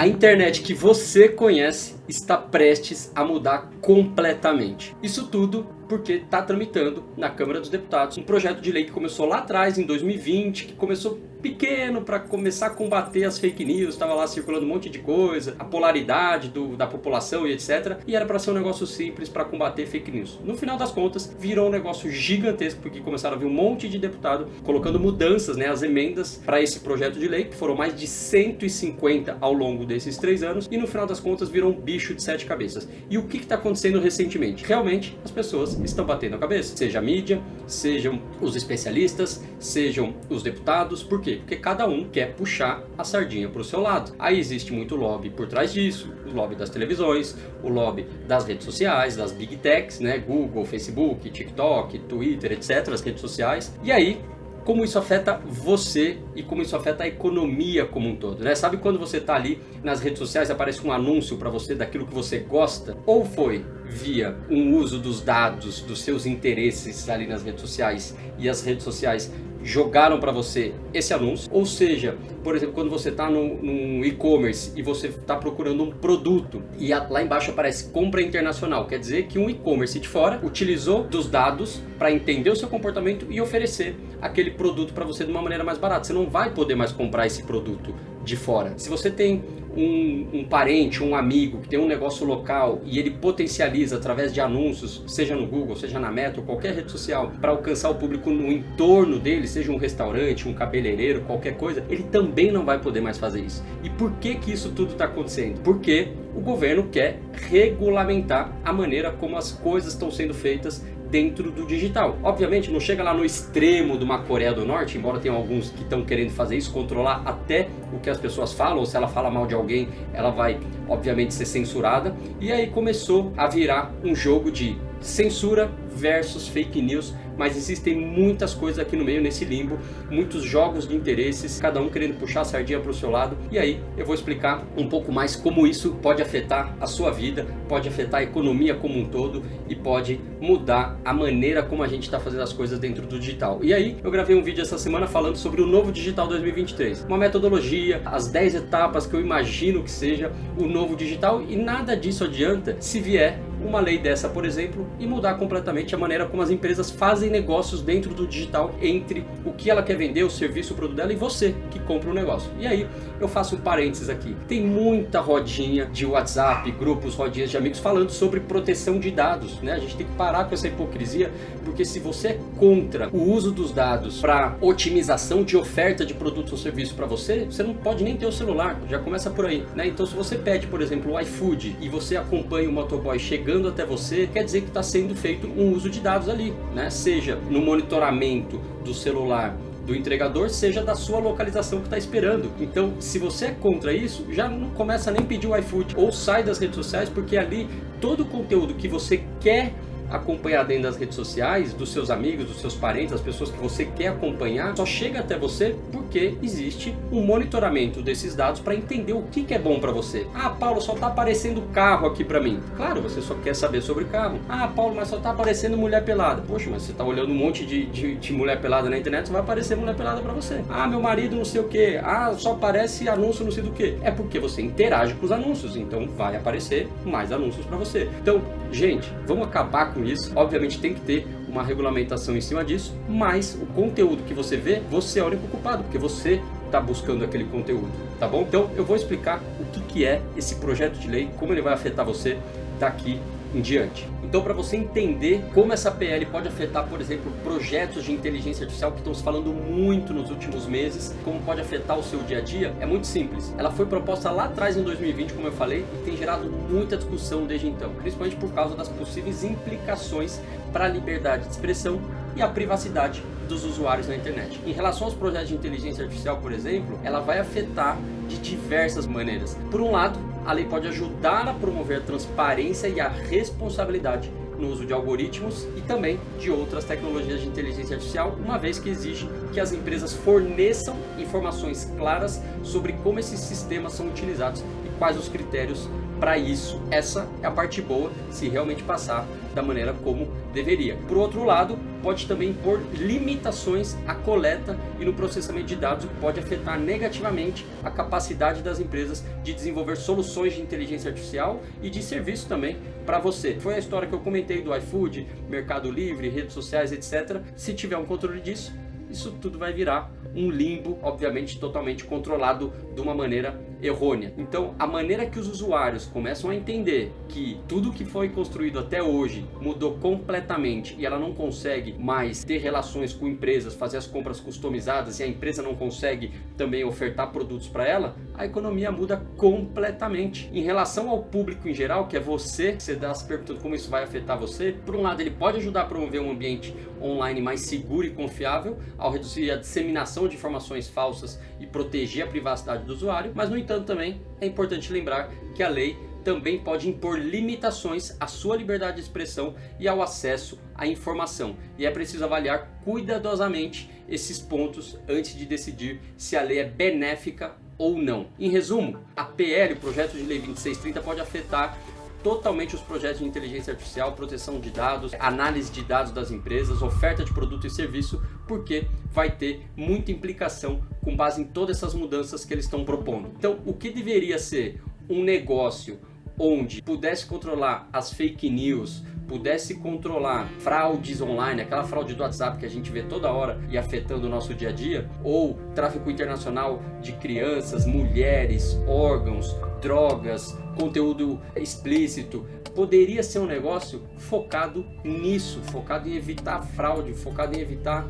A internet que você conhece está prestes a mudar completamente. Isso tudo porque está tramitando na Câmara dos Deputados um projeto de lei que começou lá atrás, em 2020, que começou pequeno para começar a combater as fake news, estava lá circulando um monte de coisa, a polaridade da população e etc. E era para ser um negócio simples para combater fake news. No final das contas, virou um negócio gigantesco, porque começaram a vir um monte de deputado colocando mudanças, as emendas para esse projeto de lei, que foram mais de 150 ao longo desses 3 anos, e no final das contas virou um bicho de 7 cabeças. E o que está acontecendo recentemente? Realmente, as pessoas estão batendo a cabeça, seja a mídia, sejam os especialistas, sejam os deputados. Por quê? Porque cada um quer puxar a sardinha para o seu lado. Aí existe muito lobby por trás disso, o lobby das televisões, o lobby das redes sociais, das big techs, Google, Facebook, TikTok, Twitter, etc, as redes sociais. E aí, como isso afeta você e como isso afeta a economia como um todo, Sabe quando você está ali nas redes sociais e aparece um anúncio para você daquilo que você gosta? Ou foi via um uso dos dados, dos seus interesses ali nas redes sociais, e as redes sociais jogaram para você esse anúncio? Ou seja, por exemplo, quando você está num e-commerce e você está procurando um produto e lá embaixo aparece compra internacional, quer dizer que um e-commerce de fora utilizou dos dados para entender o seu comportamento e oferecer aquele produto para você de uma maneira mais barata. Você não vai poder mais comprar esse produto de fora. Se você tem um parente, um amigo que tem um negócio local e ele potencializa através de anúncios, seja no Google, seja na Meta, ou qualquer rede social, para alcançar o público no entorno dele, seja um restaurante, um cabeleireiro, qualquer coisa, ele também não vai poder mais fazer isso. E por que isso tudo está acontecendo? Porque o governo quer regulamentar a maneira como as coisas estão sendo feitas dentro do digital. Obviamente não chega lá no extremo de uma Coreia do Norte, embora tenha alguns que estão querendo fazer isso, controlar até o que as pessoas falam, ou se ela fala mal de alguém, ela vai obviamente ser censurada. E aí começou a virar um jogo de censura versus fake news, mas existem muitas coisas aqui no meio, nesse limbo, muitos jogos de interesses, cada um querendo puxar a sardinha para o seu lado. E aí eu vou explicar um pouco mais como isso pode afetar a sua vida, pode afetar a economia como um todo e pode mudar a maneira como a gente está fazendo as coisas dentro do digital. E aí eu gravei um vídeo essa semana falando sobre o novo Digital 2023, uma metodologia, as 10 etapas que eu imagino que seja o novo digital, e nada disso adianta se vier uma lei dessa, por exemplo, e mudar completamente a maneira como as empresas fazem negócios dentro do digital, entre o que ela quer vender, o serviço, o produto dela, e você que compra o negócio. E aí eu faço um parênteses aqui. Tem muita rodinha de WhatsApp, grupos, rodinhas de amigos falando sobre proteção de dados, A gente tem que parar com essa hipocrisia, porque se você é contra o uso dos dados para otimização de oferta de produtos ou serviços para você, você não pode nem ter o celular, já começa por aí, Então se você pede, por exemplo, o iFood e você acompanha o motoboy chegando até você, quer dizer que está sendo feito um uso de dados ali, Seja no monitoramento do celular do entregador, seja da sua localização que está esperando. Então, se você é contra isso, já não começa nem a pedir o iFood, ou sai das redes sociais, porque ali todo o conteúdo que você quer acompanhar dentro das redes sociais, dos seus amigos, dos seus parentes, as pessoas que você quer acompanhar, só chega até você porque existe um monitoramento desses dados para entender o que é bom para você. Ah, Paulo, só está aparecendo carro aqui para mim. Claro, você só quer saber sobre carro. Ah, Paulo, mas só está aparecendo mulher pelada. Poxa, mas você está olhando um monte de mulher pelada na internet, só vai aparecer mulher pelada para você. Ah, meu marido não sei o que. Ah, só aparece anúncio não sei do que. É porque você interage com os anúncios, então vai aparecer mais anúncios para você. Então, gente, vamos acabar com isso. Obviamente tem que ter uma regulamentação em cima disso, mas o conteúdo que você vê, você é o único culpado, porque você está buscando aquele conteúdo, tá bom? Então eu vou explicar o que é esse projeto de lei, como ele vai afetar você daqui em diante. Então, para você entender como essa PL pode afetar, por exemplo, projetos de inteligência artificial que estão se falando muito nos últimos meses, como pode afetar o seu dia a dia, é muito simples. Ela foi proposta lá atrás em 2020, como eu falei, e tem gerado muita discussão desde então, principalmente por causa das possíveis implicações para a liberdade de expressão e a privacidade dos usuários na internet. Em relação aos projetos de inteligência artificial, por exemplo, ela vai afetar de diversas maneiras. Por um lado, a lei pode ajudar a promover a transparência e a responsabilidade no uso de algoritmos e também de outras tecnologias de inteligência artificial, uma vez que exige que as empresas forneçam informações claras sobre como esses sistemas são utilizados e quais os critérios para isso. Essa é a parte boa se realmente passar da maneira como deveria. Por outro lado, pode também impor limitações à coleta e no processamento de dados, o que pode afetar negativamente a capacidade das empresas de desenvolver soluções de inteligência artificial e de serviço também para você. Foi a história que eu comentei do iFood, Mercado Livre, redes sociais, etc. Se tiver um controle disso, isso tudo vai virar um limbo, obviamente totalmente controlado de uma maneira errônea. Então, a maneira que os usuários começam a entender que tudo que foi construído até hoje mudou completamente e ela não consegue mais ter relações com empresas, fazer as compras customizadas e a empresa não consegue também ofertar produtos para ela, a economia muda completamente. Em relação ao público em geral, que é você está se perguntando como isso vai afetar você, por um lado ele pode ajudar a promover um ambiente online mais seguro e confiável, ao reduzir a disseminação de informações falsas e proteger a privacidade do usuário, mas no entanto também é importante lembrar que a lei também pode impor limitações à sua liberdade de expressão e ao acesso à informação. E é preciso avaliar cuidadosamente esses pontos antes de decidir se a lei é benéfica ou não. Em resumo, a PL, o projeto de lei 2630, pode afetar totalmente os projetos de inteligência artificial, proteção de dados, análise de dados das empresas, oferta de produto e serviço, porque vai ter muita implicação com base em todas essas mudanças que eles estão propondo. Então, o que deveria ser um negócio onde pudesse controlar as fake news, pudesse controlar fraudes online, aquela fraude do WhatsApp que a gente vê toda hora e afetando o nosso dia a dia, ou tráfico internacional de crianças, mulheres, órgãos, drogas, conteúdo explícito, poderia ser um negócio focado nisso, focado em evitar fraude, focado em evitar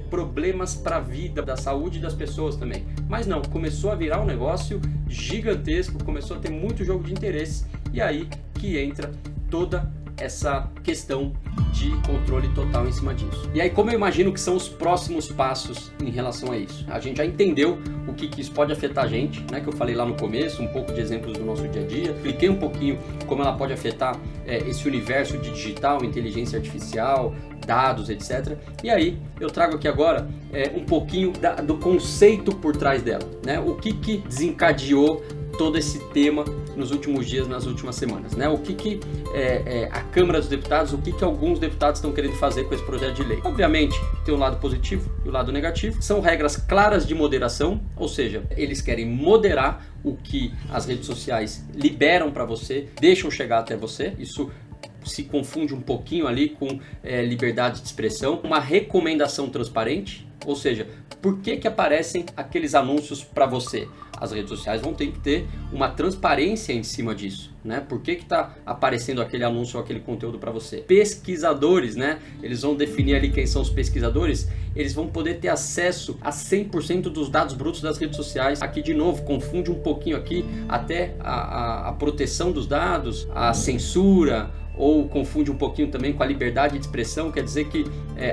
problemas para a vida, da saúde das pessoas também. Mas não, começou a virar um negócio gigantesco, começou a ter muito jogo de interesse e aí que entra toda essa questão de controle total em cima disso. E aí, como eu imagino que são os próximos passos em relação a isso? A gente já entendeu o que isso pode afetar a gente, né? Que eu falei lá no começo, um pouco de exemplos do nosso dia a dia, expliquei um pouquinho como ela pode afetar esse universo de digital, inteligência artificial, dados, etc. E aí, eu trago aqui agora um pouquinho do conceito por trás dela, né? O que desencadeou todo esse tema nos últimos dias, nas últimas semanas, né? O que a Câmara dos Deputados, o que alguns deputados estão querendo fazer com esse projeto de lei. Obviamente, tem um lado positivo e o lado negativo. São regras claras de moderação, ou seja, eles querem moderar o que as redes sociais liberam para você, deixam chegar até você. Isso se confunde um pouquinho ali com liberdade de expressão. Uma recomendação transparente, ou seja, por que aparecem aqueles anúncios para você? As redes sociais vão ter que ter uma transparência em cima disso, né? Por que está aparecendo aquele anúncio ou aquele conteúdo para você? Pesquisadores, né? Eles vão definir ali quem são os pesquisadores, eles vão poder ter acesso a 100% dos dados brutos das redes sociais. Aqui de novo, confunde um pouquinho aqui até a proteção dos dados, a censura, ou confunde um pouquinho também com a liberdade de expressão, quer dizer que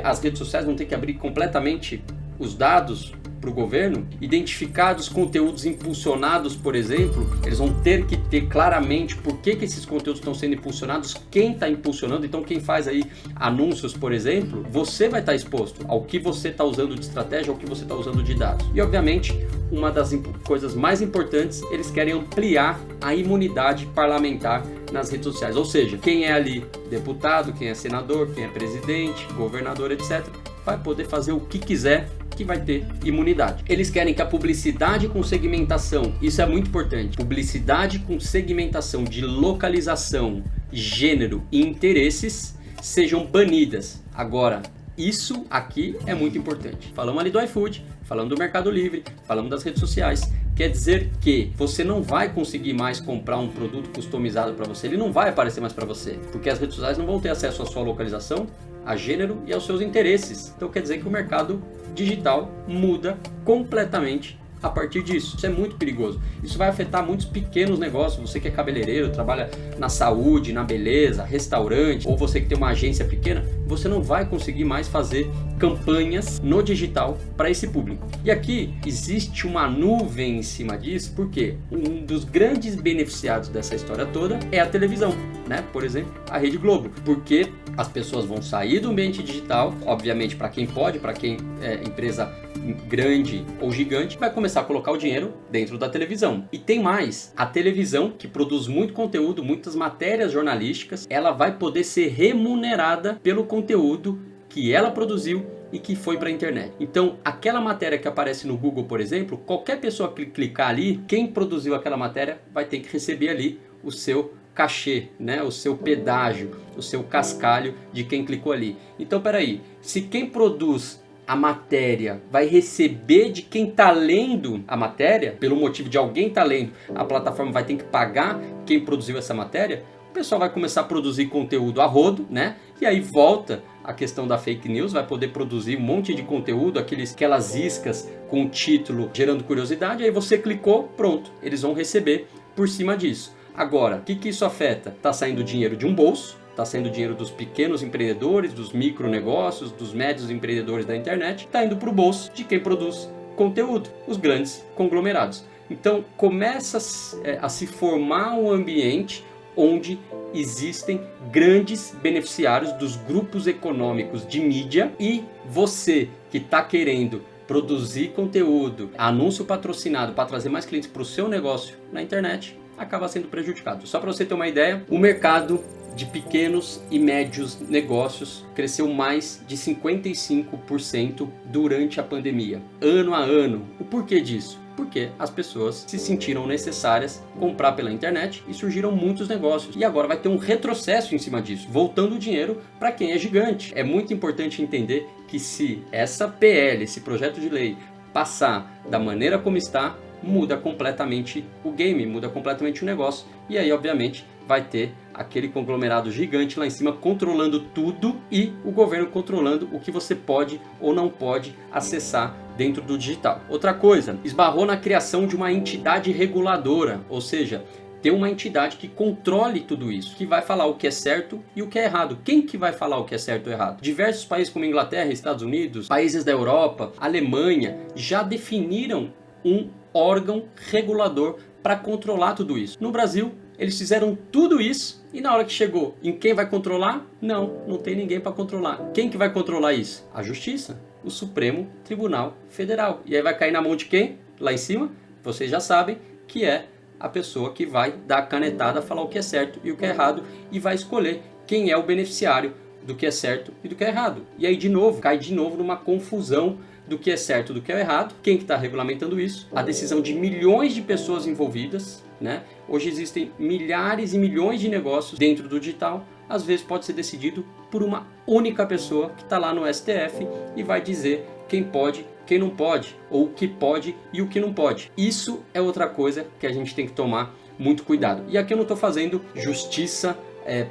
as redes sociais vão ter que abrir completamente os dados para o governo. Identificados conteúdos impulsionados, por exemplo, eles vão ter que ter claramente por que esses conteúdos estão sendo impulsionados, quem está impulsionando. Então quem faz aí anúncios, por exemplo, você vai estar exposto ao que você está usando de estratégia, ao que você está usando de dados. E obviamente, uma das coisas mais importantes, eles querem ampliar a imunidade parlamentar nas redes sociais, ou seja, quem é ali deputado, quem é senador, quem é presidente, governador, etc., vai poder fazer o que quiser, que vai ter imunidade. Eles querem que a publicidade com segmentação, isso é muito importante, publicidade com segmentação de localização, gênero e interesses sejam banidas. Agora, isso aqui é muito importante. Falamos ali do iFood, falamos do Mercado Livre, falamos das redes sociais. Quer dizer que você não vai conseguir mais comprar um produto customizado para você, ele não vai aparecer mais para você, porque as redes sociais não vão ter acesso à sua localização, a gênero e aos seus interesses. Então quer dizer que o mercado digital muda completamente a partir disso. Isso é muito perigoso. Isso vai afetar muitos pequenos negócios. Você que é cabeleireiro, trabalha na saúde, na beleza, restaurante, ou você que tem uma agência pequena, você não vai conseguir mais fazer campanhas no digital para esse público. E aqui existe uma nuvem em cima disso, porque um dos grandes beneficiados dessa história toda é a televisão, né? Por exemplo, a Rede Globo, porque as pessoas vão sair do ambiente digital, obviamente para quem pode, para quem é empresa grande ou gigante, vai começar a colocar o dinheiro dentro da televisão. E tem mais, a televisão, que produz muito conteúdo, muitas matérias jornalísticas, ela vai poder ser remunerada pelo conteúdo que ela produziu e que foi para a internet. Então, aquela matéria que aparece no Google, por exemplo, qualquer pessoa que clicar ali, quem produziu aquela matéria vai ter que receber ali o seu cachê, né? O seu pedágio, o seu cascalho de quem clicou ali. Então, peraí, se quem produz a matéria vai receber de quem está lendo a matéria, pelo motivo de alguém estar lendo, a plataforma vai ter que pagar quem produziu essa matéria, o pessoal vai começar a produzir conteúdo a rodo, né? E aí volta a questão da fake news, vai poder produzir um monte de conteúdo, aquelas iscas com o título gerando curiosidade, aí você clicou, pronto, eles vão receber por cima disso. Agora, o que isso afeta? Está saindo dinheiro de um bolso, está saindo dinheiro dos pequenos empreendedores, dos micronegócios, dos médios empreendedores da internet, está indo para o bolso de quem produz conteúdo, os grandes conglomerados. Então começa a se formar um ambiente onde existem grandes beneficiários dos grupos econômicos de mídia e você que está querendo produzir conteúdo, anúncio patrocinado para trazer mais clientes para o seu negócio na internet, acaba sendo prejudicado. Só para você ter uma ideia, o mercado de pequenos e médios negócios cresceu mais de 55% durante a pandemia, ano a ano. O porquê disso? Porque as pessoas se sentiram necessárias comprar pela internet e surgiram muitos negócios. E agora vai ter um retrocesso em cima disso, voltando o dinheiro para quem é gigante. É muito importante entender que se essa PL, esse projeto de lei, passar da maneira como está, muda completamente o game, muda completamente o negócio. E aí, obviamente, vai ter aquele conglomerado gigante lá em cima controlando tudo e o governo controlando o que você pode ou não pode acessar dentro do digital. Outra coisa, esbarrou na criação de uma entidade reguladora, ou seja, ter uma entidade que controle tudo isso, que vai falar o que é certo e o que é errado. Quem que vai falar o que é certo ou errado? Diversos países como Inglaterra, Estados Unidos, países da Europa, Alemanha, já definiram um órgão regulador para controlar tudo isso. No Brasil, eles fizeram tudo isso e na hora que chegou em quem vai controlar, não tem ninguém para controlar. Quem que vai controlar isso? A Justiça, o Supremo Tribunal Federal. E aí vai cair na mão de quem? Lá em cima, vocês já sabem que é a pessoa que vai dar a canetada, falar o que é certo e o que é errado e vai escolher quem é o beneficiário do que é certo e do que é errado. E aí de novo, cai de novo numa confusão do que é certo e do que é errado. Quem que está regulamentando isso? A decisão de milhões de pessoas envolvidas, né? Hoje existem milhares e milhões de negócios dentro do digital. Às vezes pode ser decidido por uma única pessoa que está lá no STF e vai dizer quem pode, quem não pode, ou o que pode e o que não pode. Isso é outra coisa que a gente tem que tomar muito cuidado. E aqui eu não estou fazendo justiça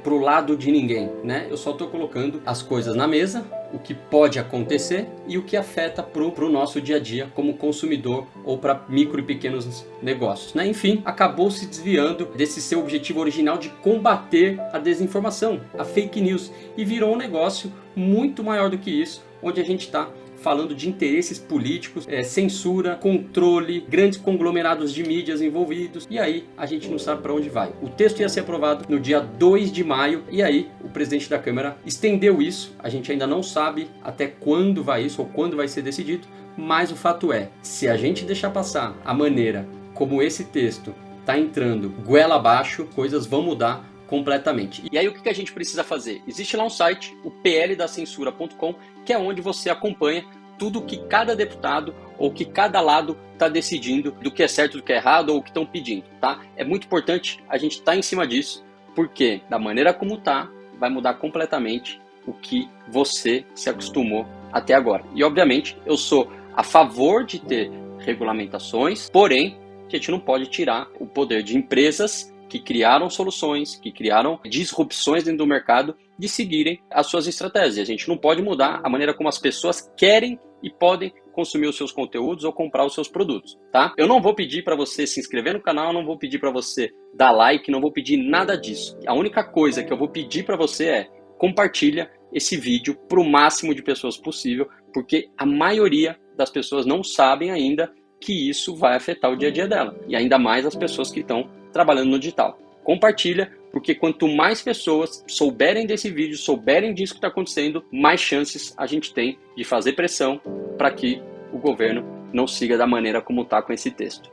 pro lado de ninguém, né? Eu só estou colocando as coisas na mesa, o que pode acontecer e o que afeta pro nosso dia a dia como consumidor ou para micro e pequenos negócios, né? Enfim, acabou se desviando desse seu objetivo original de combater a desinformação, a fake news, e virou um negócio muito maior do que isso, onde a gente está falando de interesses políticos, censura, controle, grandes conglomerados de mídias envolvidos, e aí a gente não sabe para onde vai. O texto ia ser aprovado no dia 2 de maio, e aí o presidente da Câmara estendeu isso, a gente ainda não sabe até quando vai isso, ou quando vai ser decidido, mas o fato é, se a gente deixar passar a maneira como esse texto está entrando goela abaixo, coisas vão mudar completamente. E aí o que a gente precisa fazer? Existe lá um site, o pldacensura.com, que é onde você acompanha tudo que cada deputado ou que cada lado está decidindo do que é certo, do que é errado ou o que estão pedindo, tá? É muito importante a gente estar em cima disso, porque da maneira como tá, vai mudar completamente o que você se acostumou até agora. E obviamente eu sou a favor de ter regulamentações, porém a gente não pode tirar o poder de empresas que criaram soluções, que criaram disrupções dentro do mercado, de seguirem as suas estratégias. A gente não pode mudar a maneira como as pessoas querem e podem consumir os seus conteúdos ou comprar os seus produtos, tá? Eu não vou pedir para você se inscrever no canal, não vou pedir para você dar like, não vou pedir nada disso. A única coisa que eu vou pedir para você é compartilha esse vídeo para o máximo de pessoas possível, porque a maioria das pessoas não sabem ainda que isso vai afetar o dia a dia dela. E ainda mais as pessoas que estão trabalhando no digital. Compartilha, porque quanto mais pessoas souberem desse vídeo, souberem disso que está acontecendo, mais chances a gente tem de fazer pressão para que o governo não siga da maneira como está com esse texto.